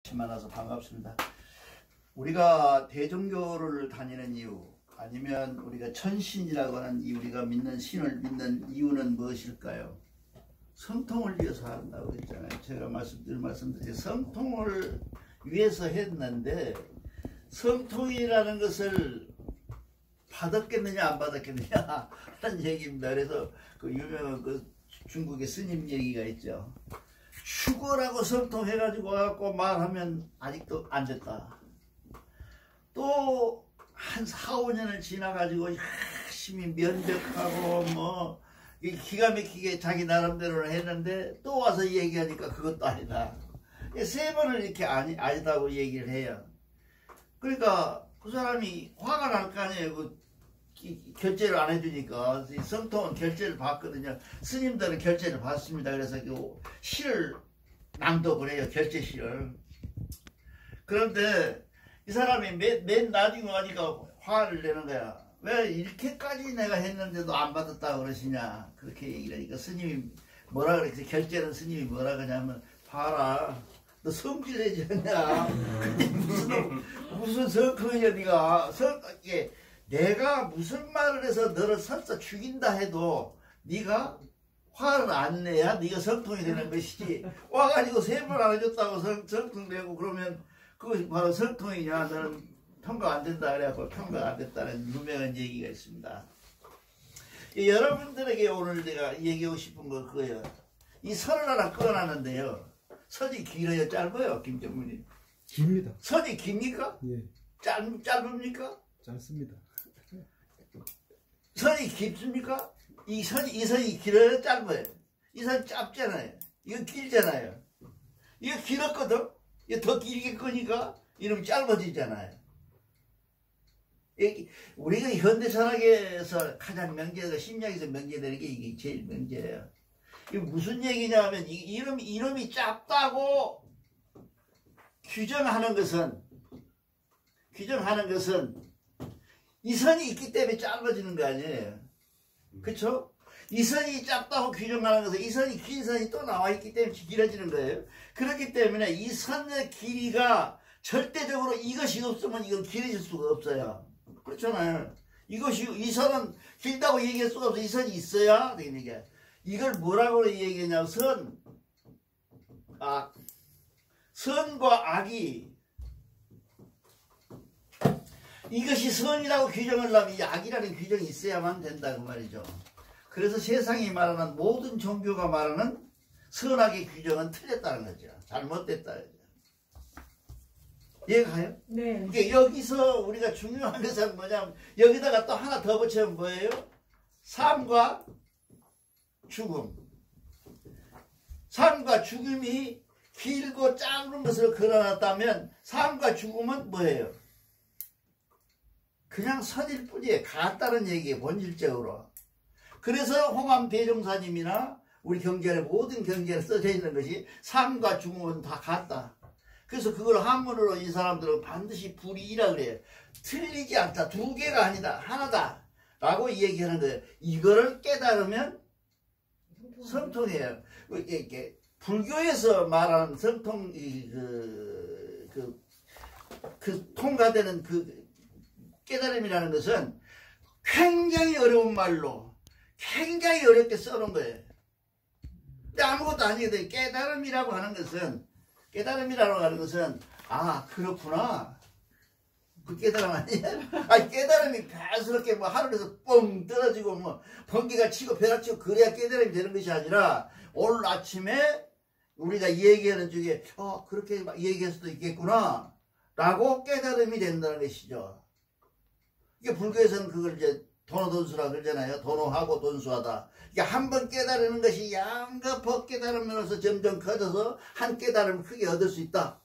만나서 반갑습니다. 우리가 대종교를 다니는 이유, 아니면 우리가 천신이라고 하는 우리가 믿는 신을 믿는 이유는 무엇일까요? 성통을 위해서 한다고 했잖아요. 제가 말씀드린 성통을 위해서 했는데, 성통이라는 것을 받았겠느냐 안 받았겠느냐 하는 얘기입니다. 그래서 그 유명한 그 중국의 스님 얘기가 있죠. 죽어라고 성통해가지고 와갖고 말하면 아직도 안 됐다. 또 한 4, 5년을 지나가지고 열심히 면벽하고 뭐 기가 막히게 자기 나름대로 했는데 또 와서 얘기하니까 그것도 아니다. 3번을 이렇게 아니다고 얘기를 해요. 그러니까 그 사람이 화가 날 거 아니에요. 그 결제를 안 해주니까. 성통은 결제를 받거든요. 스님들은 결제를 받습니다. 그래서 그 시를 낭독을 해요. 결제시를. 그런데 이 사람이 맨 나중에 가니까 화를 내는 거야. 왜 이렇게까지 내가 했는데도 안 받았다고 그러시냐. 그렇게 얘기를 하니까 스님이 뭐라 그랬어요. 결제는 스님이 뭐라 그러냐면, 봐라, 너 성질 내지 않냐. 근데 무슨 성통이냐 네가. 내가 무슨 말을 해서 너를 설사 죽인다 해도 네가 화를 안 내야 네가 성통이 되는 것이지. 와가지고 3번 안 해줬다고 성통 내고 그러면 그것이 바로 성통이냐. 너는 통과 안 된다 그래갖고 통과 안 됐다는 유명한 얘기가 있습니다. 여러분들에게 오늘 내가 얘기하고 싶은 거 그거예요. 이 선을 하나 꺼놨는데요. 선이 길어요, 짧아요, 김정문님? 깁니다. 선이 깁니까? 예. 짧습니까? 짧습니다. 선이 깊습니까? 이 선이 길어요, 짧아요? 이 선 짧잖아요. 이거 길잖아요. 이거 길었거든? 이거 더 길게 끄니까 이러면 짧아지잖아요. 우리가 현대철학에서 가장 명제가 심리학에서 명제되는 게 이게 제일 명제예요. 이게 무슨 얘기냐 하면 이름이 짧다고 규정하는 것은 이 선이 있기 때문에 짧아지는 거 아니에요. 그쵸? 이 선이 짧다고 규정하는 것은 이 선이 긴 선이 또 나와 있기 때문에 길어지는 거예요. 그렇기 때문에 이 선의 길이가 절대적으로 이것이 없으면 이건 길어질 수가 없어요. 그렇잖아요. 이 선은 길다고 얘기할 수가 없어. 이 선이 있어야 되니까. 이걸 뭐라고 얘기하냐면 선과 악이, 이것이 선이라고 규정을 하면 이 악이라는 규정이 있어야만 된다 그 말이죠. 그래서 세상이 말하는 모든 종교가 말하는 선악의 규정은 틀렸다는 거죠. 잘못됐다는 거죠. 이해가요? 네. 그러니까 여기서 우리가 중요한 것은 뭐냐면, 여기다가 또 하나 더 붙이면 뭐예요? 삶과 죽음. 삶과 죽음이 길고 짧은 것을 걸어놨다면 삶과 죽음은 뭐예요? 그냥 선일 뿐이에요. 같다는 얘기예요, 본질적으로. 그래서 홍암 대종사님이나 우리 경전에 모든 경전에 써져 있는 것이 삶과 죽음은 다 같다. 그래서 그걸 한문으로 이 사람들은 반드시 불이라 그래요. 틀리지 않다. 2개가 아니다. 하나다. 라고 얘기하는 거예요. 이거를 깨달으면 성통이에요. 이렇게 불교에서 말하는 성통, 통과되는 깨달음이라는 것은 굉장히 어려운 말로 굉장히 어렵게 써놓은 거예요. 근데 아무것도 아니거든요. 깨달음이라고 하는 것은 아, 그렇구나. 그 깨달음 아니야? 깨달음이 배스럽게 뭐 하늘에서 뻥 떨어지고 뭐 번개가 치고 벼락치고 그래야 깨달음이 되는 것이 아니라, 오늘 아침에 우리가 얘기하는 중에 그렇게 얘기할 수도 있겠구나 라고 깨달음이 된다는 것이죠. 이게 불교에서는 그걸 이제 도노돈수라 그러잖아요. 도노하고 돈수하다. 이게 한번 깨달으는 것이 양급허 깨달음으로서 점점 커져서 한 깨달음을 크게 얻을 수 있다.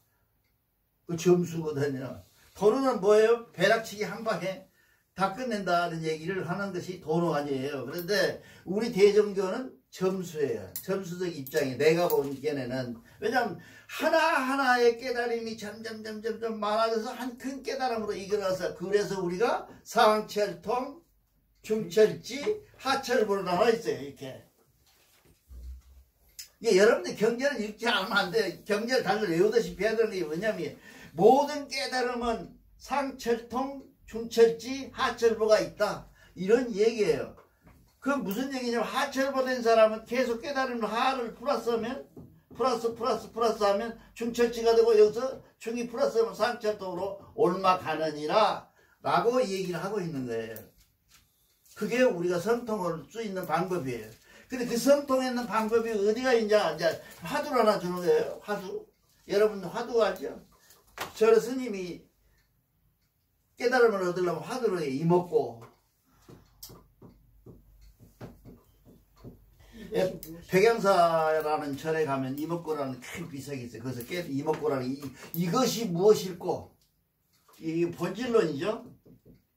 그 점수거든요. 도노는 뭐예요? 벼락치기 한 방에 다 끝낸다는 얘기를 하는 것이 도노 아니에요. 그런데 우리 대종교는 점수예요. 점수적 입장이 내가 본 견해는. 왜냐하면 하나하나의 깨달음이 점점 많아져서 한 큰 깨달음으로 이끌어서, 그래서 우리가 상철통, 중철지, 하철부로 나눠 있어요. 이렇게. 이게 여러분들 경제를 읽지 않으면 안 돼. 경제를 달려 외우듯이 해야 되는 게 뭐냐면 모든 깨달음은 상철통, 중철지, 하철부가 있다. 이런 얘기예요. 그 무슨 얘기냐면 하철부 된 사람은 계속 깨달음을 하를 플러스하면 플러스 하면 중철지가 되고 여기서 중이 플러스하면 상철통으로 올라가느니라 라고 얘기를 하고 있는 거예요. 그게 우리가 성통할 수 있는 방법이에요. 근데 그 성통하는 방법이 어디가 있냐? 이제 화두를 하나 주는 거예요. 화두. 여러분 화두 알죠? 저 스님이 깨달음을 얻으려면 화두를 이먹고 백양사라는 절에 가면 이먹고라는 큰 비석이 있어요. 거기서 이먹고라는 이것이 무엇일꼬? 이 본질론이죠.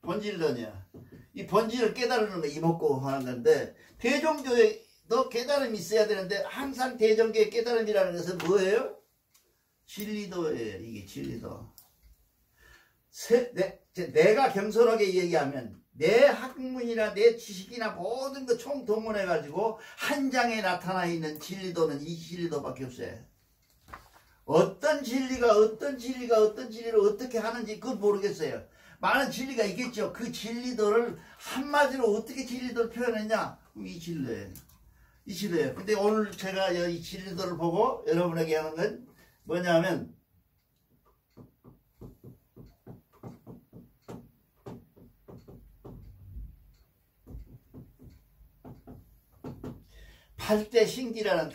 본질론이야. 이 본질을 깨달으는 거 이먹고 하는 건데 대종교에도 깨달음이 있어야 되는데 항상 대종교의 깨달음이라는 것은 뭐예요? 진리도예요. 이게 진리도. 내가 겸손하게 얘기하면 내 학문이나 내 지식이나 모든 거 총동원해 가지고 한 장에 나타나 있는 진리도는 이 진리도밖에 없어요. 어떤 진리를 어떻게 하는지 그건 모르겠어요. 많은 진리가 있겠죠. 그 진리도를 한마디로 어떻게 진리도를 표현했냐? 이 진리예요. 이 진리예요. 근데 오늘 제가 이 진리도를 보고 여러분에게 하는 건 뭐냐면 팔대신기라는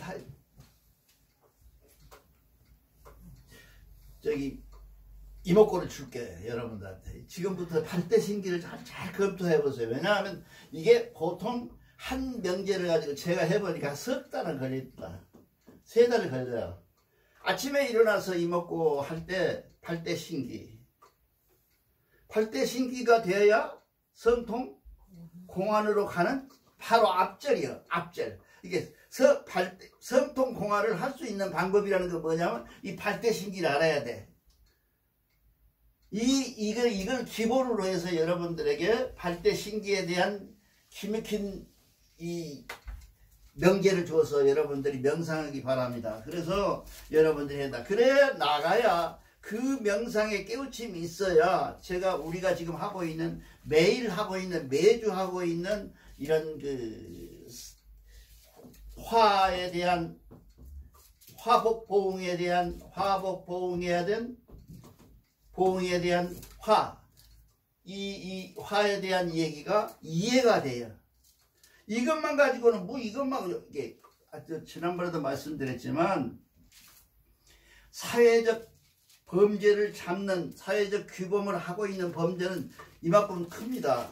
이목구를 줄게 여러분들한테. 지금부터 팔대신기를 잘 검토해 보세요. 왜냐하면 이게 보통 한 명제를 가지고 제가 해보니까 석 달은 걸렸다. 3달을 걸려요. 아침에 일어나서 이목구 할 때 팔대신기. 팔대신기가 되어야 성통 공안으로 가는 바로 앞절이요. 앞절. 이게 성통 공안을 할 수 있는 방법이라는 건 뭐냐면 이 팔대신기를 알아야 돼. 이걸 기본으로 해서 여러분들에게 팔대신기에 대한 기맥힌 이 명제를 줘서 여러분들이 명상하기 바랍니다. 그래서 여러분들이 한다. 그래 나가야 그 명상에 깨우침이 있어야 우리가 지금 하고 있는 매일 하고 있는 매주 하고 있는 이런 그 화에 대한 화복보응에 대한 보응에 대한 이 화에 대한 얘기가 이해가 돼요. 이것만 가지고는 이게 지난번에도 말씀드렸지만 사회적 범죄를 잡는 사회적 규범을 하고 있는 범죄는 이만큼 큽니다.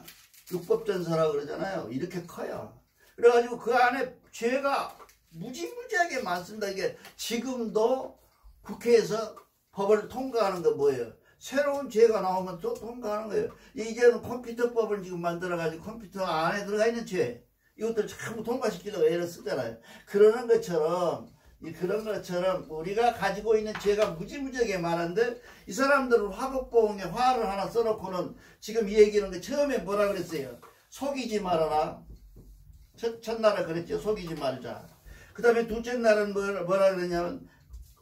육법전서라고 그러잖아요. 이렇게 커요. 그래가지고 그 안에 죄가 무지무지하게 많습니다. 이게 지금도 국회에서 법을 통과하는 거 뭐예요? 새로운 죄가 나오면 또 통과하는 거예요. 이제는 컴퓨터법을 지금 만들어가지고 컴퓨터 안에 들어가 있는 죄 이것들 전부 통과시키려고 애를 쓰잖아요. 그런 것처럼 우리가 가지고 있는 죄가 무지무지하게 많은데 이 사람들은 화복보응에 화를 하나 써놓고는 지금 이 얘기는 게 처음에 뭐라 그랬어요? 속이지 말아라. 첫날에 그랬죠. 속이지 말자. 그 다음에 둘째 날은 뭐라 그러냐면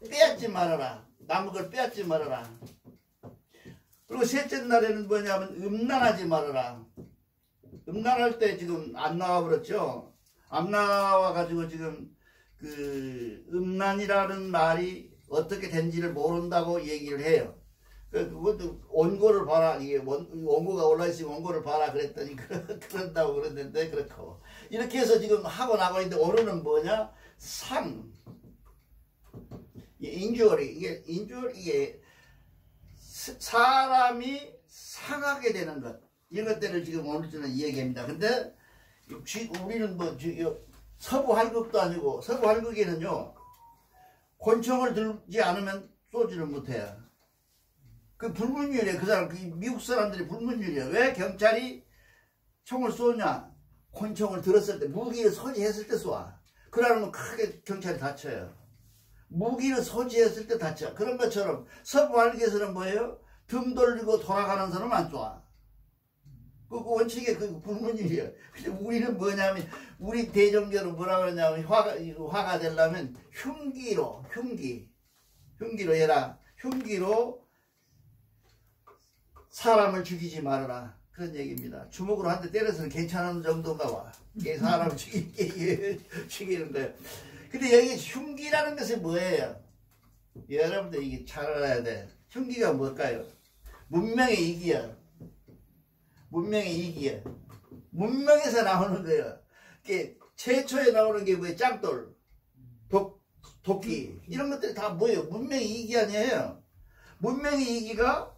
빼앗지 말아라. 남의 걸 빼앗지 말아라. 그리고 셋째 날에는 뭐냐면 음란하지 말아라. 음란할 때 지금 안 나와버렸죠. 안 나와가지고 지금 그 음란이라는 말이 어떻게 된지를 모른다고 얘기를 해요. 그것도 원고를 봐라. 이게 원고가 올라있으면 원고를 봐라 그랬더니 그런다고 그랬는데 그렇고 이렇게 해서 지금 하고 나가고 있는데 오늘은 뭐냐? 인주얼이 이게 사람이 상하게 되는 것 이런 것들을 지금 오늘 저는 이야기합니다. 근데 우리는 서부 할극도 아니고 서부 할극에는요 권총을 들지 않으면 쏘지를 못해요. 그 불문율이에요. 그 사람 미국 사람들이 불문율이에요. 왜 경찰이 총을 쏘냐? 권총을 들었을 때 무기를 소지했을 때 쏘아. 그러면 크게 경찰이 다쳐요. 무기를 소지했을 때 다쳐. 그런 것처럼 서부 할극에서는 뭐예요? 등 돌리고 돌아가는 사람 안 쏘아. 그 원칙에 그 불문율이야. 근데 우리는 뭐냐면, 우리 대종교는 뭐라 그러냐면, 화가 되려면 흉기로 해라. 흉기로 사람을 죽이지 말아라. 그런 얘기입니다. 주먹으로 한 대 때려서는 괜찮은 정도인가 봐. 이게 사람을 죽이는 거예요. 근데 여기 흉기라는 것은 뭐예요? 여러분들 이게 잘 알아야 돼. 흉기가 뭘까요? 문명의 이기야. 문명의 이기야. 문명에서 나오는 거예요. 최초에 나오는 게 뭐예요? 짱돌, 도끼 이런 것들이 다 뭐예요? 문명의 이기 아니에요. 문명의 이기가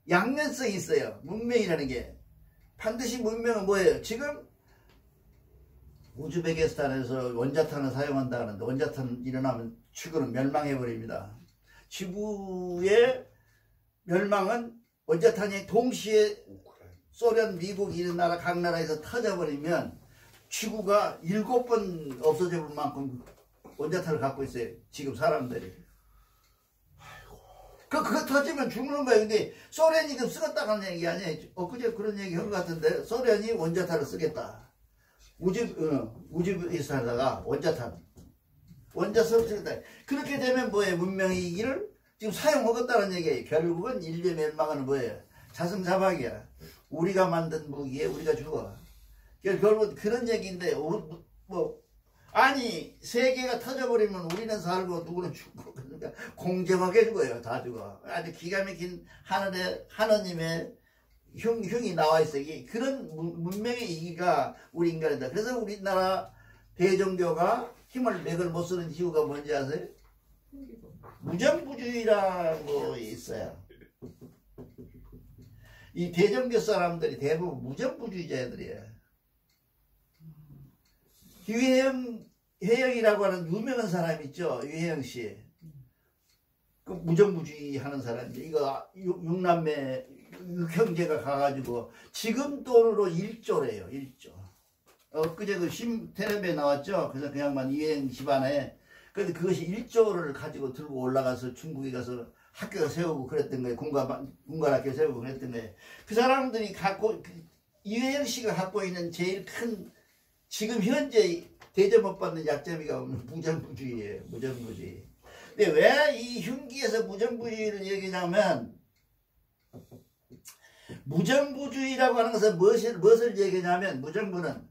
양면성이 있어요. 문명이라는 게. 반드시 문명은 뭐예요? 지금 우즈베키스탄에서 원자탄을 사용한다 하는데, 원자탄 일어나면 지구는 멸망해버립니다. 지구의 멸망은 원자탄이 동시에 소련, 미국 이런 나라 각 나라에서 터져버리면 지구가 7번 없어져 볼 만큼 원자탄을 갖고 있어요. 지금 사람들이. 그거 터지면 죽는 거예요. 근데 소련이 그 쓰겠다는 얘기 아니에요. 엊그제 그런 얘기 한 것 같은데, 소련이 원자탄을 쓰겠다. 우즈베키스탄에다가 원자탄을 쓰겠다. 그렇게 되면 뭐예요? 문명의 이기를 지금 사용하겠다는 얘기예요. 결국은 인류 멸망은 뭐예요? 자승자박이야. 우리가 만든 무기에 우리가 죽어. 결국은 그런 얘기인데, 아니, 세계가 터져버리면 우리는 살고 누구는 죽고, 그러니까 공정하게 죽어요. 다 죽어. 아주 기가 막힌 하느님의 흉이 나와 있어요. 그런 문명의 이기가 우리 인간이다. 그래서 우리나라 대종교가 힘을 맥을 못 쓰는 이유가 뭔지 아세요? 무정부주의라는 거 있어요. 이 대종교 사람들이 대부분 무정부주의자들이에요. 유해영이라고 하는 유명한 사람 있죠. 유해영 씨. 그 무정부주의 하는 사람인데, 이거 6남매 6형제가 가가지고 지금 돈으로 1조래요. 1조. 그제 그 텔레비에 나왔죠. 그래서 그 양반 유해영 집안에. 그런데 그것이 1조를 가지고 들고 올라가서 중국에 가서 학교를 세우고 그랬던 거예요. 군관학교 세우고 그랬던 거예요. 그 사람들이 유해영 씨가 갖고 있는 제일 큰, 지금 현재 대접 못 받는 약점이가 없는 무정부주의예요. 무정부주의. 근데 왜 이 흉기에서 무정부주의를 얘기냐면, 무정부주의라고 하는 것은 무엇을 얘기냐면, 무정부는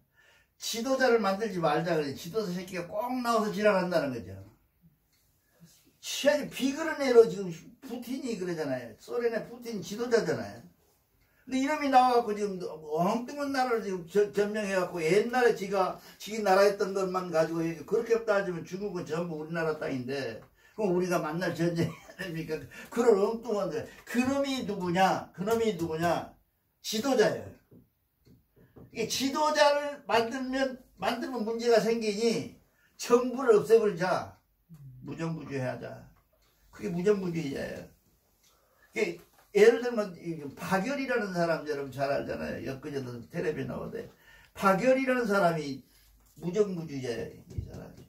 지도자를 만들지 말자 그래. 지도자 새끼가 꼭 나와서 지랄한다는 거죠. 비그러네로 지금 푸틴이 그러잖아요. 소련의 푸틴 지도자잖아요. 근데 이놈이 나와갖고 지금 엉뚱한 나라를 지금 점령해갖고 옛날에 지기 나라 했던 것만 가지고 그렇게 따지면 중국은 전부 우리나라 땅인데, 그럼 우리가 만날 전쟁이 아닙니까? 그런 엉뚱한 데. 그놈이 누구냐? 지도자예요. 이 지도자를 만들면 문제가 생기니 정부를 없애버리자. 무정부주의 하자. 그게 무정부주의자예요. 예를 들면 박열이라는 사람 여러분 잘 알잖아요. 엊그제도 텔레비에 나오는데, 박열이라는 사람이 무정부주의자예요. 이 사람이.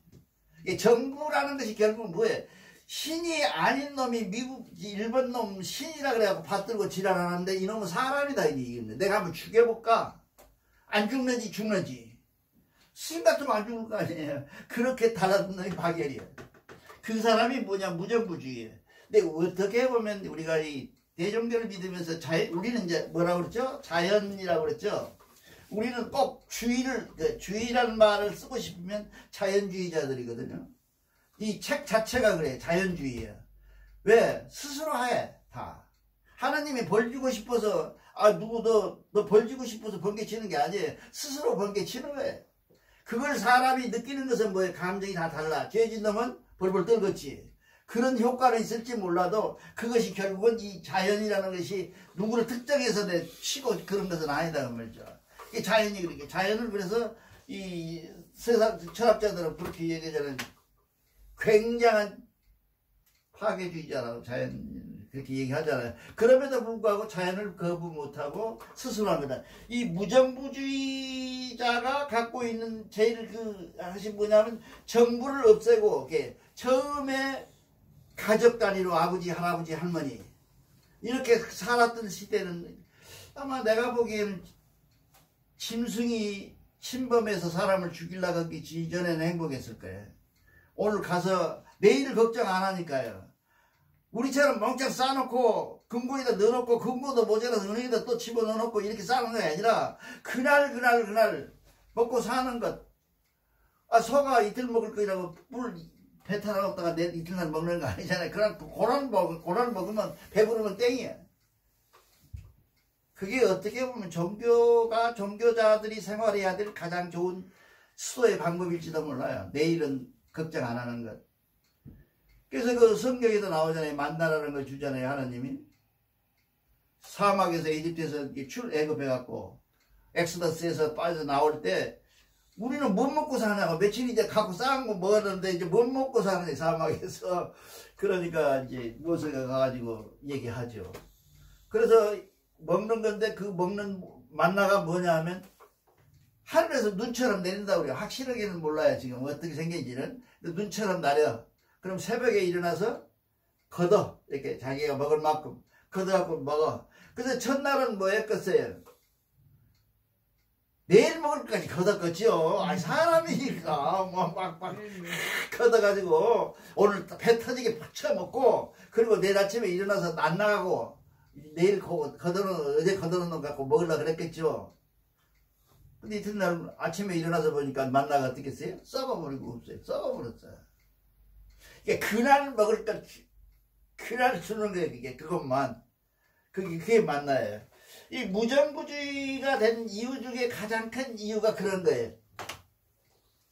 정부라는 것이 결국은 뭐예요? 신이 아닌 놈이 일본 놈 신이라 그래갖고 받들고 지랄하는데, 이놈은 사람이다. 이게 내가 한번 죽여볼까? 안 죽는지. 신 같으면 안 죽을 거 아니에요. 그렇게 달라든 놈이 박열이에요. 그 사람이 뭐냐? 무정부주의예요. 근데 어떻게 보면 우리가 이 대종교를 믿으면서 우리는 이제 뭐라고 그랬죠? 자연이라고 그랬죠? 우리는 꼭 주의라는 말을 쓰고 싶으면 자연주의자들이거든요. 이 책 자체가 그래. 자연주의예요. 왜? 스스로 해. 다. 하나님이 벌 주고 싶어서, 너 벌 주고 싶어서 번개 치는 게 아니에요. 스스로 번개 치는 거예요. 그걸 사람이 느끼는 것은 뭐예요? 감정이 다 달라. 죄진 놈은 벌벌 떨겠지. 그런 효과는 있을지 몰라도 그것이 결국은 이 자연이라는 것이 누구를 특정해서 치고 그런 것은 아니다 그 말이죠. 이 자연이 그렇게, 자연을 그래서 이 세상 철학자들은 그렇게 얘기하잖아요. 굉장한 파괴주의자라고 그렇게 얘기하잖아요. 그럼에도 불구하고 자연을 거부 못하고 스스로 합니다. 이 무정부주의자가 갖고 있는 제일 하신 뭐냐면, 정부를 없애고, 처음에 가족 단위로 아버지, 할아버지, 할머니 이렇게 살았던 시대는 아마 내가 보기에는 짐승이 침범해서 사람을 죽이려고 하기 이전에는 행복했을 거예요. 오늘 가서 내일을 걱정 안 하니까요. 우리처럼 멍청 싸놓고 금고에다 넣어놓고 금고도 모자라서 은행에다 또 집어넣어놓고 이렇게 싸는 게 아니라 그날 먹고 사는 것. 아, 소가 이틀 먹을 거라고 물 배 타다 놓다가 이틀날 먹는 거 아니잖아요. 고난 먹으면 배부르면 땡이야. 그게 어떻게 보면 종교자들이 생활해야 될 가장 좋은 수도의 방법일지도 몰라요. 내일은 걱정 안 하는 것. 그래서 그 성경에도 나오잖아요. 만나라는 걸 주잖아요. 하나님이. 사막에서 이집트에서 출애굽해갖고 엑소더스에서 빠져나올 때 우리는 못 먹고 사냐고. 며칠 이제 갖고 쌓은 거 먹었는데 이제 못 먹고 사는 사막에서. 그러니까 이제 모세가 가가지고 얘기하죠. 그래서 먹는 건데 그 먹는 만나가 뭐냐 하면 하늘에서 눈처럼 내린다고 그래요. 확실하게는 몰라요. 지금 어떻게 생긴지는. 눈처럼 내려. 그럼 새벽에 일어나서 걷어. 이렇게 자기가 먹을 만큼 걷어갖고 먹어. 그래서 첫날은 뭐 했겠어요? 내일 먹을 것까지 걷었겠지요. 아니 사람이니까 뭐 빡빡 걷어가지고 오늘 배 터지게 팍쳐 먹고 그리고 내일 아침에 일어나서 안 나가고 내일 어제 걷어놓은 것 갖고 먹으려고 그랬겠죠. 근데 이튿날 아침에 일어나서 보니까 만나가 어떻겠어요? 썩어버리고 없어요. 썩어버렸어요. 이게 그날 먹을 것 그날 주는 거예요. 그것만. 그게 만나예요. 이 무정부주의가 된 이유 중에 가장 큰 이유가 그런 거예요.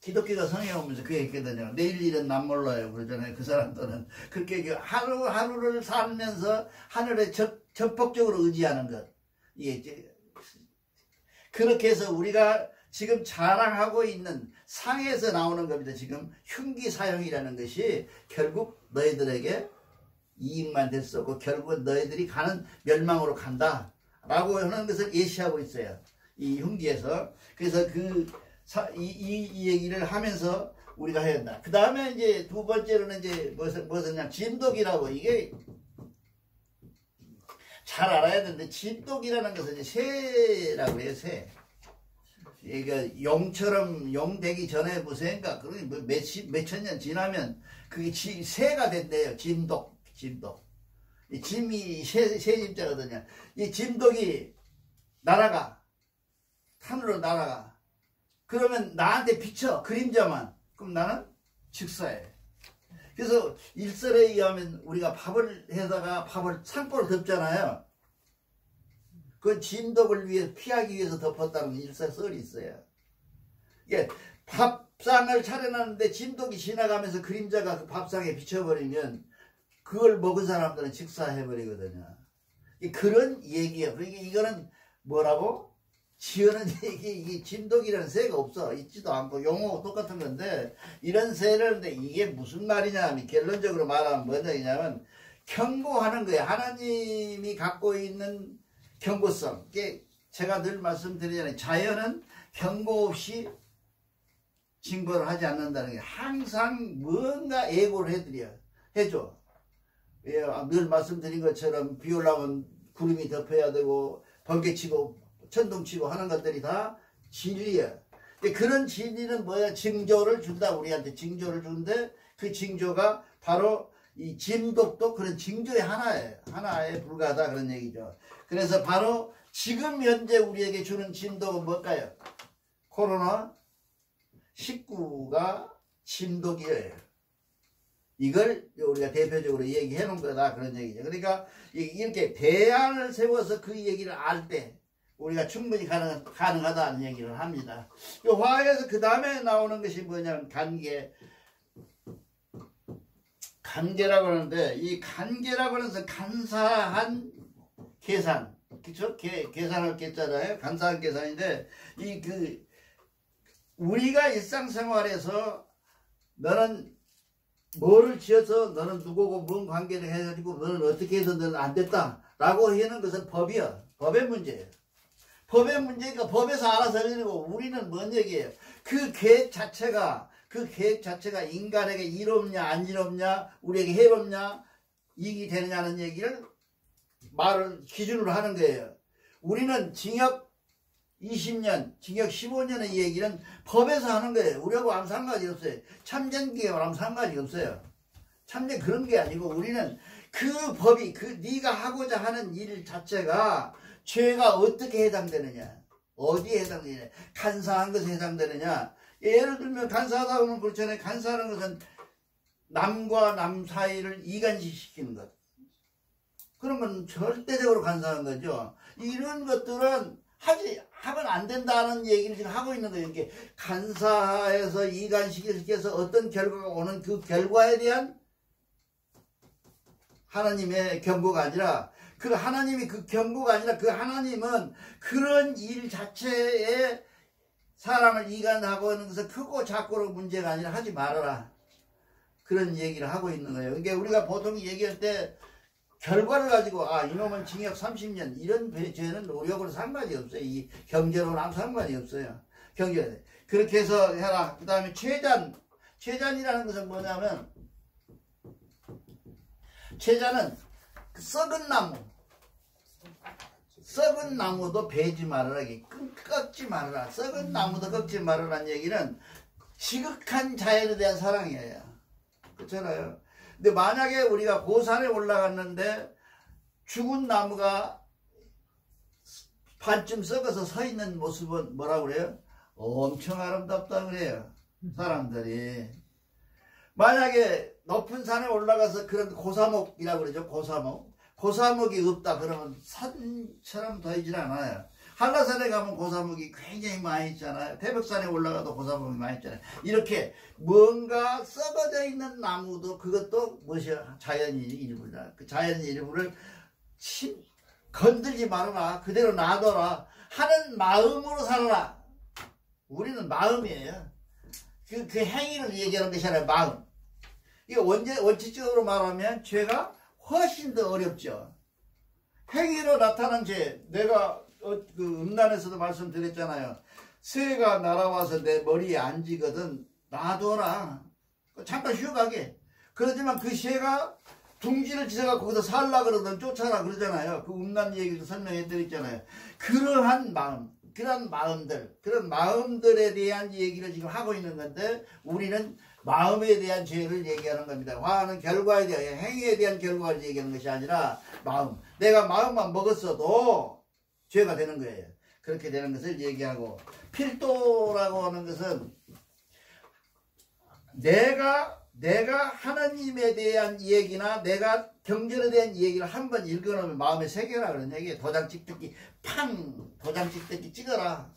기독교가 성에 오면서 그 얘기거든요. 내일 일은 난 몰라요. 그러잖아요. 그 사람들은. 그렇게 하루하루를 살면서 하늘에 전폭적으로 의지하는 것. 이게 그렇게 해서 우리가 지금 자랑하고 있는 상에서 나오는 겁니다. 지금 흉기 사용이라는 것이 결국 너희들에게 이익만 됐었고 결국은 너희들이 가는 멸망으로 간다 라고 하는 것을 예시하고 있어요. 이 흉기에서. 그래서 이 얘기를 하면서 우리가 해야 한다. 그 다음에 이제 두 번째로는 이제 무엇이냐 진독이라고. 이게 잘 알아야 되는데 진독이라는 것은 이제 새라고 해요. 새. 이게 용 되기 전에 무슨가 몇천 년 지나면 그게 새가 된대요. 진독. 이 짐이 새 짐자거든요. 이 진독이 날아가. 하늘로 날아가. 그러면 나한테 비쳐. 그림자만. 그럼 나는 즉사해. 그래서 일설에 의하면 우리가 밥을 해다가 산불을 덮잖아요. 그 진독을 위해 피하기 위해서 덮었다는 일설설이 있어요. 이게 밥상을 차려놨는데 진독이 지나가면서 그림자가 그 밥상에 비쳐버리면 그걸 먹은 사람들은 즉사해버리거든요. 그런 얘기예요. 그러니까 이거는 뭐라고? 지어는 얘기, 이게 진독이라는 새가 없어. 있지도 않고 용어가 똑같은 건데 이런 새라는데 이게 무슨 말이냐 하면 결론적으로 말하면 뭐냐면 경고하는 거예요. 하나님이 갖고 있는 경고성. 이게 제가 늘 말씀드리잖아요. 자연은 경고 없이 징벌을 하지 않는다는 게 항상 뭔가 예고를 해줘. 예, 늘 말씀드린 것처럼 비 올라오면 구름이 덮여야 되고 번개치고 천둥치고 하는 것들이 다 진리야. 그런 진리는 뭐야? 징조를 준다. 우리한테 징조를 주는데 그 징조가 바로 이 진독도 그런 징조의 하나에 불과하다 그런 얘기죠. 그래서 바로 지금 현재 우리에게 주는 진독은 뭘까요? 코로나 19가 진독이에요. 이걸 우리가 대표적으로 얘기해 놓은 거다 그런 얘기죠. 그러니까 이렇게 대안을 세워서 그 얘기를 알 때 우리가 충분히 가능하다는 얘기를 합니다. 이 화에서 그 다음에 나오는 것이 뭐냐면 간계라고 하는데 이 간계라고 하는 것은 간사한 계산. 그쵸? 계산을 깼잖아요. 간사한 계산인데 우리가 일상생활에서 너는 뭐를 지어서 너는 누구고 뭔 관계를 해가지고 너는 어떻게 해서 너는 안 됐다 라고 하는 것은 법이야. 법의 문제예요. 법의 문제니까 법에서 알아서 해내고 우리는 뭔 얘기예요? 그 계획 자체가 인간에게 이롭냐 안 이롭냐 우리에게 해롭냐 이익이 되느냐는 얘기를 기준으로 하는 거예요. 우리는 징역 20년, 징역 15년의 이 얘기는 법에서 하는 거예요. 우리하고 아무 상관이 없어요. 참전기계와 아무 상관이 없어요. 참전 그런 게 아니고 우리는 그 법이 네가 하고자 하는 일 자체가 죄가 어떻게 해당되느냐, 어디에 해당되느냐, 간사한 것에 해당되느냐. 예를 들면 간사하다 보면 그렇잖아요. 간사하는 것은 남과 남 사이를 이간시키는 것. 그런 건 절대적으로 간사한 거죠. 이런 것들은 하면 안 된다는 얘기를 지금 하고 있는 거예요. 이렇게 간사해서 이간시켜서 어떤 결과가 오는 그 결과에 대한 하나님의 경고가 아니라, 그 하나님이 그 경고가 아니라, 그 하나님은 그런 일 자체에 사람을 이간하고 하는 것은 크고 작고로 문제가 아니라 하지 말아라. 그런 얘기를 하고 있는 거예요. 그러니까 우리가 보통 얘기할 때 결과를 가지고 이놈은 징역 30년 이런 죄는 우리하고는 상관이 없어요. 이 경제로는 아무 상관이 없어요. 경제. 그렇게 해서 해라. 그 다음에 최잔이라는 것은 뭐냐면, 최잔은 썩은 나무도 베지 말아라. 꺾지 말아라. 썩은 나무도 꺾지 말아라는 얘기는 지극한 자연에 대한 사랑이에요. 그렇잖아요. 근데 만약에 우리가 고산에 올라갔는데 죽은 나무가 반쯤 썩어서 서 있는 모습은 뭐라고 그래요? 엄청 아름답다 그래요. 사람들이. 만약에 높은 산에 올라가서 그런 고사목이라고 그러죠. 고사목이 없다 그러면 산처럼 보이질 않아요. 한라산에 가면 고사목이 굉장히 많이 있잖아요. 태백산에 올라가도 고사목이 많이 있잖아요. 이렇게 뭔가 썩어져 있는 나무도 그것도 무엇이야? 자연의 일부다. 그 자연의 일부를 건들지 말아라. 그대로 놔둬라. 하는 마음으로 살아라. 우리는 마음이에요. 그 행위를 얘기하는 것이 아니라 마음. 이게 원칙적으로 말하면 죄가 훨씬 더 어렵죠. 행위로 나타난 죄. 내가 그 음란에서도 말씀드렸잖아요. 새가 날아와서 내 머리에 앉거든 놔둬라. 잠깐 쉬어가게. 그렇지만 그 새가 둥지를 지어가 거기서 살라 그러든 쫓아라 그러잖아요. 그 음란 얘기도 설명해 드렸잖아요. 그러한 마음, 그런 마음들에 대한 얘기를 지금 하고 있는 건데, 우리는 마음에 대한 죄를 얘기하는 겁니다. 화하는 결과에 대한, 행위에 대한 결과를 얘기하는 것이 아니라 마음. 내가 마음만 먹었어도 죄가 되는 거예요. 그렇게 되는 것을 얘기하고, 필도라고 하는 것은 내가 하나님에 대한 얘기나 내가 경전에 대한 얘기를 한번 읽어놓으면 마음에 새겨라 그런 얘기예요. 도장 찍듯이 도장 찍듯이 찍어라.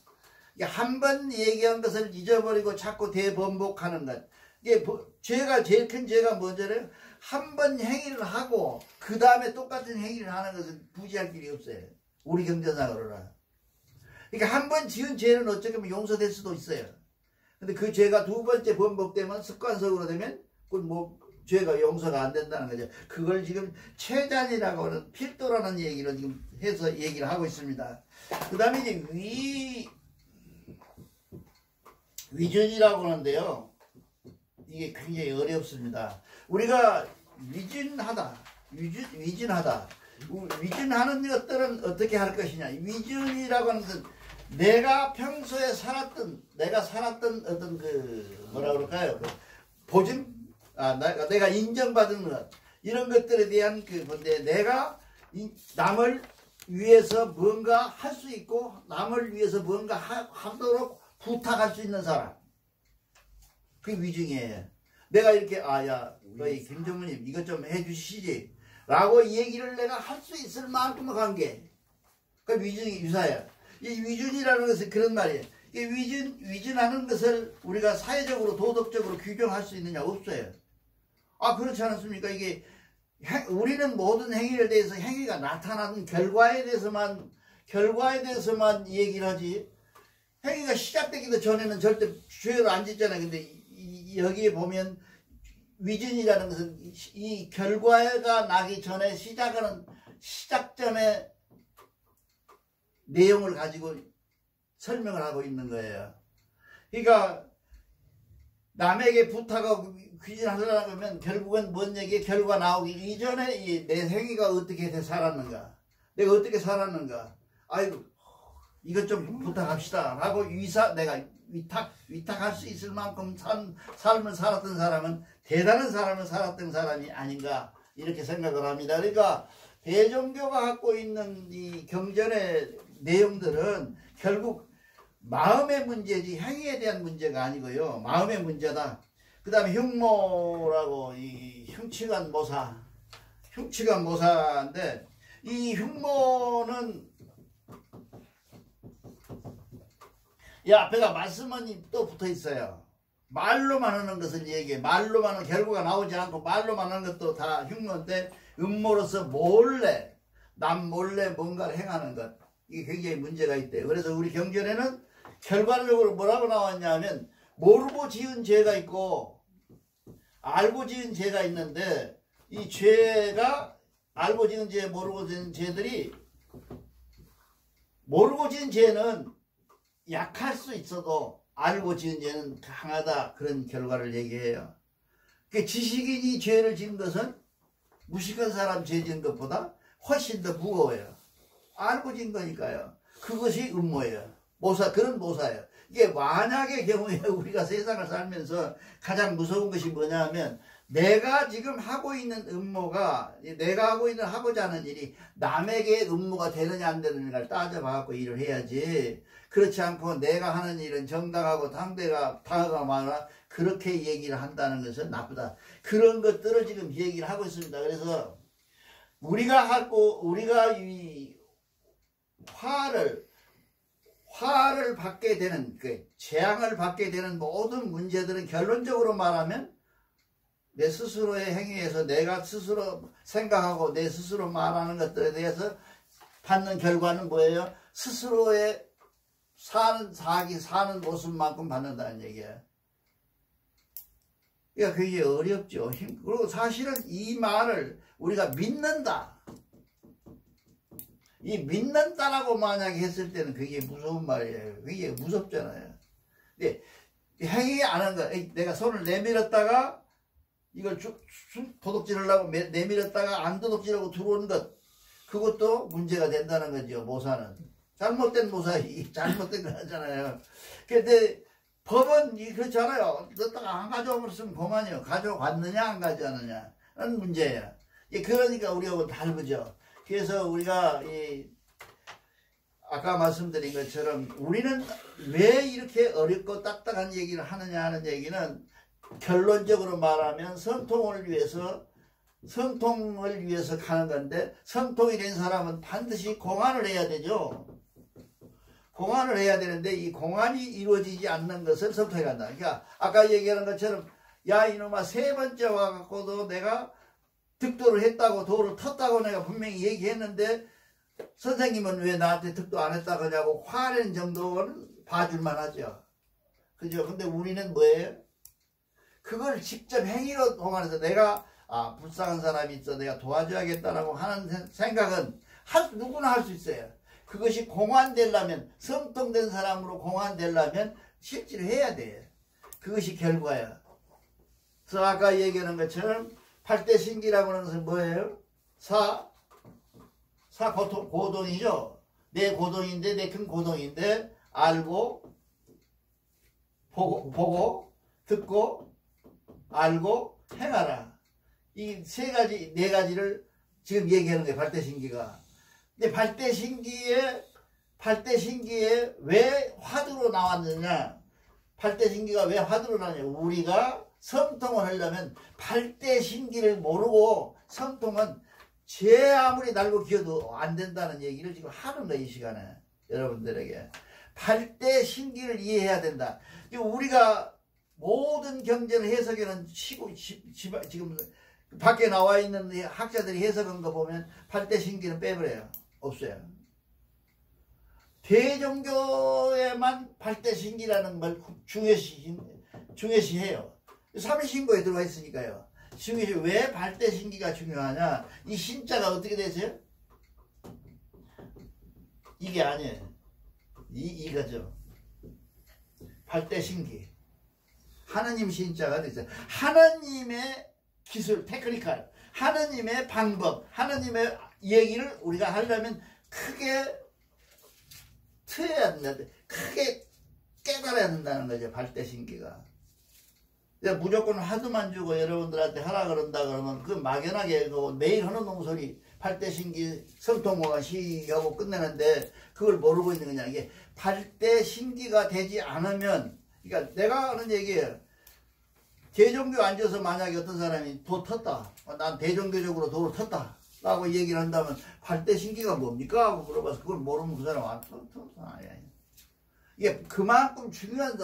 한 번 얘기한 것을 잊어버리고 자꾸 대번복하는 것. 이게 죄가, 제일 큰 죄가 뭔지를 한 번 행위를 하고 그 다음에 똑같은 행위를 하는 것은 부지할 길이 없어요. 우리 경전상으로는. 그러니까 한 번 지은 죄는 어쩌면 용서될 수도 있어요. 근데 그 죄가 두 번째 번복되면, 습관적으로 되면 그건 뭐 죄가 용서가 안 된다는 거죠. 그걸 지금 최잔이라고 하는 필도라는 얘기를 지금 해서 얘기를 하고 있습니다. 그 다음에 이제 위준이라고 하는데요. 이게 굉장히 어렵습니다. 우리가 위준하는 것들은 어떻게 할 것이냐. 위준이라고 하는 것은 내가 평소에 살았던 어떤 뭐라 그럴까요? 보증? 내가 인정받은 것, 이런 것들에 대한 건데, 내가 남을 위해서 뭔가 할 수 있고 남을 위해서 뭔가 하도록 부탁할 수 있는 사람, 그게 위증이에요. 내가 이렇게 너희 김정무님 이것 좀 해주시지 라고 얘기를 내가 할 수 있을 만큼의 관계, 그 위증이 유사해요. 이 위준이라는 것은 그런 말이에요. 이 위준하는 것을 우리가 사회적으로 도덕적으로 규정할 수 있느냐? 없어요. 그렇지 않습니까? 이게 우리는 모든 행위에 대해서 행위가 나타나는 결과에 대해서만 얘기를 하지, 행위가 시작되기도 전에는 절대 죄를 안 짓잖아요. 근데 여기에 보면 위준이라는 것은 이 결과가 나기 전에 시작 전에 내용을 가지고 설명을 하고 있는 거예요. 그러니까 남에게 부탁하고 귀진하려고 하면 결국은 뭔 얘기에 결과 나오기 이전에 내 행위가 어떻게 살았는가, 내가 어떻게 살았는가. 아이고 이것 좀 부탁합시다 라고 내가 위탁할 수 있을 만큼 삶을 살았던 사람은 대단한 삶을 살았던 사람이 아닌가 이렇게 생각을 합니다. 그러니까 대종교가 갖고 있는 이 경전의 내용들은 결국 마음의 문제지 행위에 대한 문제가 아니고요. 마음의 문제다. 그 다음에 흉모라고 이 흉측한 모사인데 이 흉모는 이 앞에가 말씀은 또 붙어 있어요. 말로만 하는 것을 얘기해. 말로만 하는 결과가 나오지 않고 말로만 하는 것도 다 흉모인데 음모로서 남 몰래 뭔가를 행하는 것. 이게 굉장히 문제가 있대요. 그래서 우리 경전에는 결과적으로 뭐라고 나왔냐면 모르고 지은 죄가 있고 알고 지은 죄가 있는데 이 죄가 알고 지은 죄, 모르고 지은 죄들이 모르고 지은 죄는 약할 수 있어도 알고 지은 죄는 강하다 그런 결과를 얘기해요. 그 지식인이 죄를 지은 것은 무식한 사람 죄 지은 것보다 훨씬 더 무거워요. 알고 지은 거니까요. 그것이 음모예요. 그런 모사예요. 이게 만약의 경우에 우리가 세상을 살면서 가장 무서운 것이 뭐냐면 내가 지금 하고 있는 음모가 내가 하고자 하는 일이 남에게 음모가 되느냐 안 되느냐를 따져봐갖고 일을 해야지 그렇지 않고 내가 하는 일은 정당하고 상대가 당하가 많아 그렇게 얘기를 한다는 것은 나쁘다. 그런 것들을 지금 얘기를 하고 있습니다. 그래서 우리가 이 화를 받게 되는 재앙을 받게 되는 모든 문제들은 결론적으로 말하면 내 스스로의 행위에서 내가 스스로 생각하고 내 스스로 말하는 것들에 대해서 받는 결과는 뭐예요? 스스로의 사는 모습만큼 받는다는 얘기예요. 그러니까 굉장히 어렵죠. 그리고 사실은 이 말을 우리가 믿는다. 이 믿는다라고 만약에 했을 때는 그게 무서운 말이에요. 그게 무섭잖아요. 근데 행위 안 한 거, 내가 손을 내밀었다가 이걸 도둑질하려고 내밀었다가 안 도둑질하고 들어오는 것, 그것도 문제가 된다는 거죠. 모사는. 잘못된 모사, 잘못된 거 하잖아요. 근데 법은 그렇잖아요. 넣다가 안 가져오면 그만이요. 가져왔느냐 안 가져왔느냐 하는 문제예요. 그러니까 우리하고 다르죠. 그래서 우리가 아까 말씀드린 것처럼 우리는 왜 이렇게 어렵고 딱딱한 얘기를 하느냐 하는 얘기는 결론적으로 말하면 성통을 위해서 가는 건데 성통이 된 사람은 반드시 공안을 해야 되죠. 공안을 해야 되는데 이 공안이 이루어지지 않는 것을 성통해 간다. 그러니까 아까 얘기하는 것처럼 야 이놈아 세 번째 와갖고도 내가 득도를 했다고 도를 텄다고 내가 분명히 얘기했는데 선생님은 왜 나한테 득도 안 했다고 하냐고 화내는 정도는 봐줄만 하죠. 그죠? 근데 우리는 뭐예요? 그걸 직접 행위로 동원해서 내가 불쌍한 사람이 있어 내가 도와줘야겠다라고 하는 생각은 누구나 할 수 있어요. 그것이 공안되려면 성통된 사람으로 공안되려면 실제로 해야 돼요. 그것이 결과예요. 그래서 아까 얘기하는 것처럼 8대 신기라고 하는 것은 뭐예요? 고동이죠. 내 고동인데 내 큰 고동인데 알고 보고 듣고 알고 행하라. 이 세 가지 네 가지를 지금 얘기하는 거예요. 8대 신기가. 근데 8대 신기에 왜 화두로 나왔느냐? 8대 신기가 왜 화두로 나왔냐? 우리가 성통을 하려면 8대 신기를 모르고 성통은 제 아무리 날고 기어도 안 된다는 얘기를 지금 하는 거예요. 이 시간에 여러분들에게 8대 신기를 이해해야 된다. 우리가 모든 경전을 해석에는 지금 밖에 나와 있는 학자들이 해석한 거 보면 8대 신기는 빼버려요. 없어요. 대종교에만 8대 신기라는 걸 중요시해요. 삼신고에 들어가 있으니까요. 왜 8대 신기가 중요하냐? 이 신자가 어떻게 되세요? 이게 아니에요. 이거죠. 8대 신기. 하나님 신자가 되죠. 하나님의 기술, 테크니컬, 하나님의 방법, 하나님의 얘기를 우리가 하려면 크게 트여야 된다. 크게 깨달아야 된다는 거죠. 발대신기가. 무조건 화두만 주고 여러분들한테 하라 그런다 그러면 그 막연하게 그 매일 하는 놈소리 발대신기 성통공화 시하고 끝내는데 그걸 모르고 있는 거냐. 이게 발대신기가 되지 않으면, 그러니까 내가 하는 얘기예요. 대종교 앉아서 만약에 어떤 사람이 도 텄다. 난 대종교적으로 도를 텄다. 라고 얘기를 한다면 발대신기가 뭡니까? 하고 물어봐서 그걸 모르면 그 사람 안 텄다. 이게 그만큼 중요한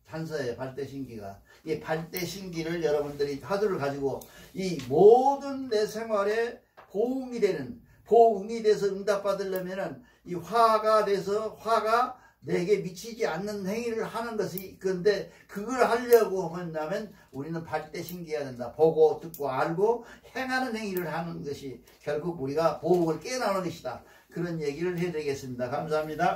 단서예요. 발대신기가. 이 발대신기를 여러분들이 화두를 가지고 이 모든 내 생활에 보응이 되는, 보응이 돼서 응답받으려면은 이 화가 돼서 화가 내게 미치지 않는 행위를 하는 것이 그런데 그걸 하려고 한다면 우리는 발대신기해야 된다. 보고 듣고 알고 행하는 행위를 하는 것이 결국 우리가 보응을 깨나오는 것이다. 그런 얘기를 해드리겠습니다. 감사합니다.